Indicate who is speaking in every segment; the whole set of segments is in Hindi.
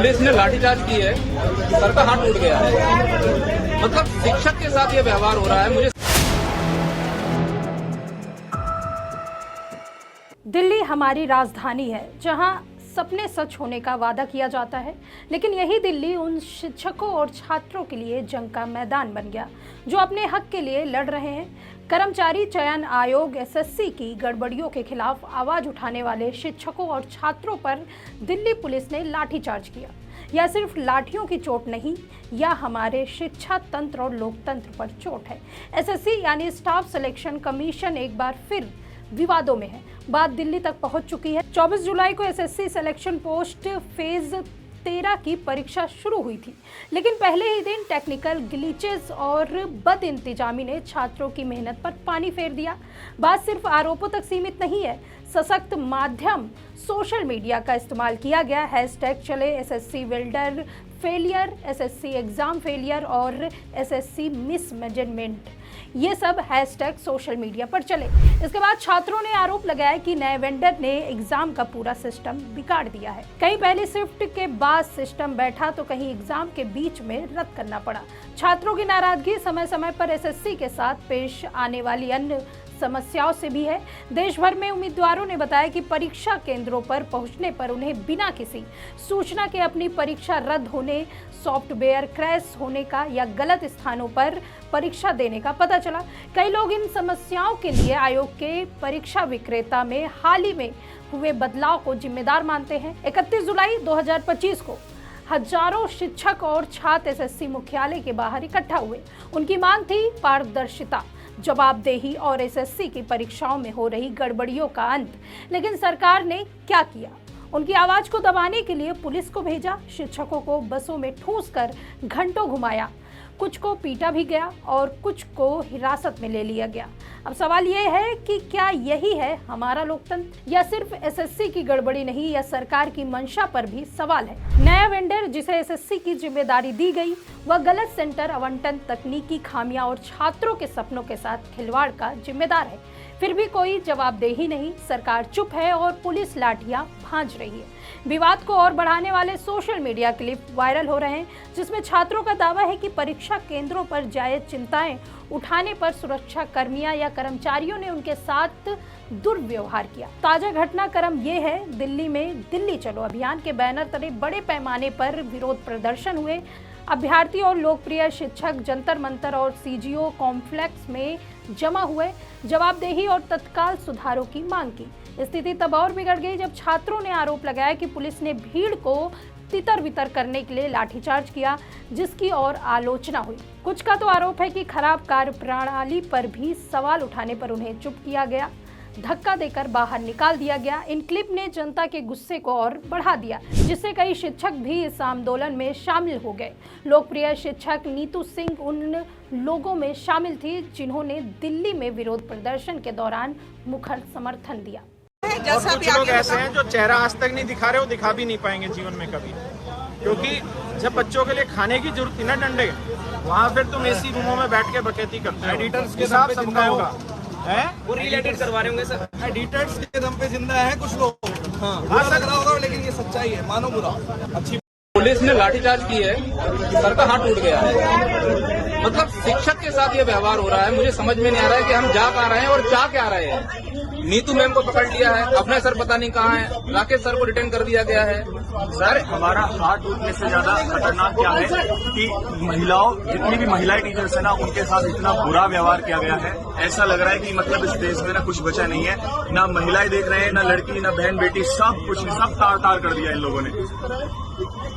Speaker 1: पुलिस ने लाठीचार्ज की है, सर का हाथ टूट गया है। मतलब शिक्षक के साथ ये व्यवहार हो रहा है। मुझे
Speaker 2: दिल्ली हमारी राजधानी है, जहां सपने सच होने का वादा किया जाता है, लेकिन यही दिल्ली उन शिक्षकों और छात्रों के लिए जंग का मैदान बन गया जो अपने हक के लिए लड़ रहे हैं। कर्मचारी चयन आयोग एसएससी की गड़बड़ियों के खिलाफ आवाज उठाने वाले शिक्षकों और छात्रों पर दिल्ली पुलिस ने लाठीचार्ज किया। यह सिर्फ लाठियों की चोट नहीं, यह हमारे शिक्षा तंत्र और लोकतंत्र पर चोट है। एसएससी यानी स्टाफ सिलेक्शन कमीशन एक बार फिर विवादों में है। बात दिल्ली तक पहुंच चुकी है। 24 जुलाई को एसएससी सिलेक्शन पोस्ट फेज 13 की परीक्षा शुरू हुई थी, लेकिन पहले ही दिन टेक्निकल ग्लिचेस और बदइंतजामी ने छात्रों की मेहनत पर पानी फेर दिया। बात सिर्फ आरोपों तक सीमित नहीं है। सशक्त माध्यम सोशल मीडिया का इस्तेमाल किया गया। हैशटैग चले SSC welder failure, SSC exam failure और एसएससी मिसमेजरमेंट, ये सब हैशटैग सोशल मीडिया पर चले। इसके बाद छात्रों ने आरोप लगाया कि नए वेंडर ने एग्जाम का पूरा सिस्टम बिगाड़ दिया है। कहीं पहली शिफ्ट के बाद सिस्टम बैठा तो कहीं एग्जाम के बीच में रद्द करना पड़ा। छात्रों की नाराजगी समय समय पर एसएससी के साथ पेश आने वाली अन्य समस्याओं से भी है। देश भर में उम्मीदवारों ने बताया कि परीक्षा केंद्रों पर पहुंचने पर उन्हें बिना किसी सूचना के अपनी परीक्षा रद्द होने, सॉफ्टवेयर क्रैश होने का या गलत स्थानों पर परीक्षा देने का पता चला। कई लोग इन समस्याओं के लिए आयोग के परीक्षा विक्रेता में हाल ही में हुए बदलाव को जिम्मेदार मानते हैं। 31 जुलाई 2025 को हजारों शिक्षक और छात्र एसएससी मुख्यालय के बाहर इकट्ठा हुए। उनकी मांग थी पारदर्शिता, जवाबदेही और एसएससी की परीक्षाओं में हो रही गड़बड़ियों का अंत। लेकिन सरकार ने क्या किया? उनकी आवाज को दबाने के लिए पुलिस को भेजा, शिक्षकों को बसों में ठूस कर घंटों घुमाया, कुछ को पीटा भी गया और कुछ को हिरासत में ले लिया गया। अब सवाल ये है कि क्या यही है हमारा लोकतंत्र, या सिर्फ एसएससी की गड़बड़ी नहीं, या सरकार की मंशा पर भी सवाल है। नया वेंडर जिसे एसएससी की जिम्मेदारी दी गई, वह गलत सेंटर आवंटन, तकनीकी खामियां और छात्रों के सपनों के साथ खिलवाड़ का जिम्मेदार है। फिर भी कोई जवाबदेही नहीं, सरकार चुप है और पुलिस लाठियां भांज रही है। विवाद को और बढ़ाने वाले सोशल मीडिया क्लिप वायरल हो रहे हैं, जिसमें छात्रों का दावा है कि परीक्षा केंद्रों पर जायज चिंताएं उठाने पर सुरक्षा कर्मियां या कर्मचारियों ने उनके साथ दुर्व्यवहार किया। ताजा घटनाक्रम ये है, दिल्ली में दिल्ली चलो अभियान के बैनर तले बड़े पैमाने पर विरोध प्रदर्शन हुए। अभ्यर्थी और लोकप्रिय शिक्षक जंतर मंतर और सीजीओ कॉम्प्लेक्स में जमा हुए, जवाबदेही और तत्काल सुधारों की मांग की। स्थिति तब और बिगड़ गई जब छात्रों ने आरोप लगाया कि पुलिस ने भीड़ को तितर बितर करने के लिए लाठीचार्ज किया, जिसकी और आलोचना हुई। कुछ का तो आरोप है कि खराब कार्यप्रणाली पर भी सवाल उठाने पर उन्हें चुप किया गया, धक्का देकर बाहर निकाल दिया गया। इन क्लिप ने जनता के गुस्से को और बढ़ा दिया, जिससे कई शिक्षक भी इस आंदोलन में शामिल हो गए। लोकप्रिय शिक्षक नीतू सिंह उन लोगों में शामिल थी जिन्होंने दिल्ली में विरोध प्रदर्शन के दौरान मुखर समर्थन दिया।
Speaker 3: और कुछ लोग ऐसे हैं जो चेहरा आज तक नहीं दिखा रहे, वो दिखा भी नहीं पाएंगे जीवन में कभी, क्योंकि जब बच्चों के लिए खाने की जरूरत थी ना डंडे, वहाँ फिर तुम एसी रूमों में बैठ के बकैती करते हो। एडिटर्स के हिसाब सबका होगा है, वो रिलेटेड करवा रहे होंगे सर।
Speaker 4: एडिटर्स के दम पे जिंदा है कुछ लोग। हाँ लग रहा होगा, लेकिन ये सच्चाई है, मानो बुरा। अच्छी
Speaker 1: पुलिस ने लाठीचार्ज की है, सर का हाथ टूट गया है। मतलब शिक्षक के साथ ये व्यवहार हो रहा है। मुझे समझ में नहीं आ रहा है कि हम जा पा रहे हैं और चाह क्या रहे हैं। नीतू मैम को पकड़ लिया है, अपने सर पता नहीं कहाँ है, राकेश सर को डिटेन कर दिया गया है।
Speaker 5: सर हमारा हाथ टूटने से ज्यादा खतरनाक क्या है कि महिलाओं, जितनी भी महिलाएं टीचर्स है ना, उनके साथ इतना बुरा व्यवहार किया गया है। ऐसा लग रहा है कि मतलब इस देश में ना कुछ बचा नहीं है, ना महिलाएं देख रहे हैं, ना लड़की, ना बहन बेटी, सब कुछ सब तार तार कर दिया इन लोगों ने।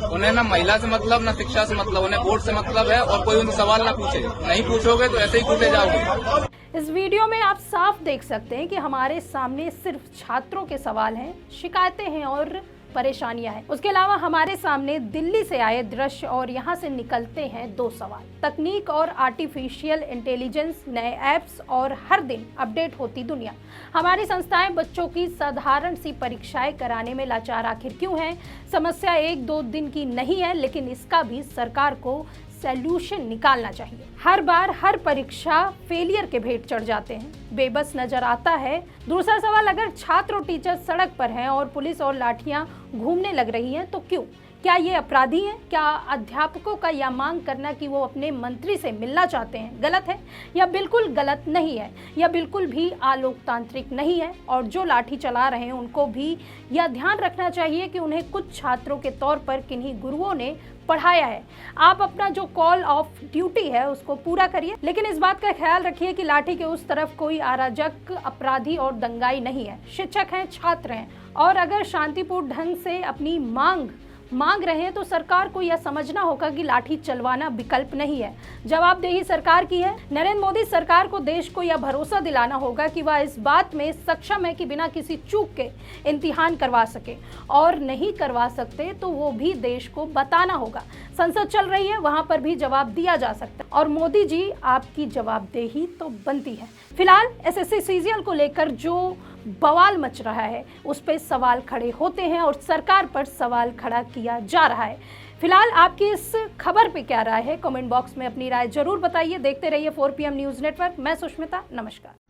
Speaker 1: उन्हें ना महिला से मतलब, ना शिक्षा से मतलब, उन्हें वोट से मतलब है। और कोई उनसे सवाल ना पूछे, नहीं पूछोगे तो ऐसे ही पूछे जाओगे।
Speaker 2: इस वीडियो में आप साफ देख सकते हैं कि हमारे सामने सिर्फ छात्रों के सवाल हैं, शिकायतें हैं और परेशानियां हैं। उसके अलावा हमारे सामने दिल्ली से आए दृश्य और यहाँ से निकलते हैं दो सवाल। तकनीक और आर्टिफिशियल इंटेलिजेंस, नए ऐप्स और हर दिन अपडेट होती दुनिया। हमारी संस्थाएं बच्चों की साधारण सी परीक्षाएं कराने में लाचार आखिर क्यों हैं? समस्या एक दो दिन की नहीं है, लेकिन इसका भी सरकार को सॉल्यूशन निकालना चाहिए। हर बार हर परीक्षा फेलियर के भेंट चढ़ जाते हैं, बेबस नजर आता है। दूसरा सवाल, अगर छात्र और टीचर सड़क पर हैं और पुलिस और लाठियां घूमने लग रही हैं तो क्यों? क्या ये अपराधी हैं? क्या अध्यापकों का यह मांग करना कि वो अपने मंत्री से मिलना चाहते हैं गलत है? या बिल्कुल गलत नहीं है? या बिल्कुल भी अलोकतांत्रिक नहीं है? और जो लाठी चला रहे हैं उनको भी यह ध्यान रखना चाहिए कि उन्हें कुछ छात्रों के तौर पर किन्हीं गुरुओं ने पढ़ाया है। आप अपना जो कॉल ऑफ ड्यूटी है उसको पूरा करिए, लेकिन इस बात का ख्याल रखिए कि लाठी के उस तरफ कोई अराजक, अपराधी और दंगाई नहीं है। शिक्षक हैं, छात्र हैं, और अगर शांतिपूर्ण ढंग से अपनी मांग रहे हैं तो सरकार को यह समझना होगा कि लाठी चलवाना विकल्प नहीं है। जवाबदेही सरकार की है। नरेंद्र मोदी सरकार को देश को यह भरोसा दिलाना होगा कि वह इस बात में सक्षम है कि बिना किसी चूक के इम्तिहान करवा सके, और नहीं करवा सकते तो वो भी देश को बताना होगा। संसद चल रही है, वहां पर भी जवाब दिया जा सकता है, और मोदी जी आपकी जवाबदेही तो बनती है। फिलहाल एसएससी सीजीएल को लेकर जो बवाल मच रहा है उस पर सवाल खड़े होते हैं और सरकार पर सवाल खड़ा किया जा रहा है। फिलहाल आपकी इस खबर पे क्या राय है? कमेंट बॉक्स में अपनी राय जरूर बताइए। देखते रहिए 4 PM न्यूज़ नेटवर्क। मैं सुष्मिता, नमस्कार।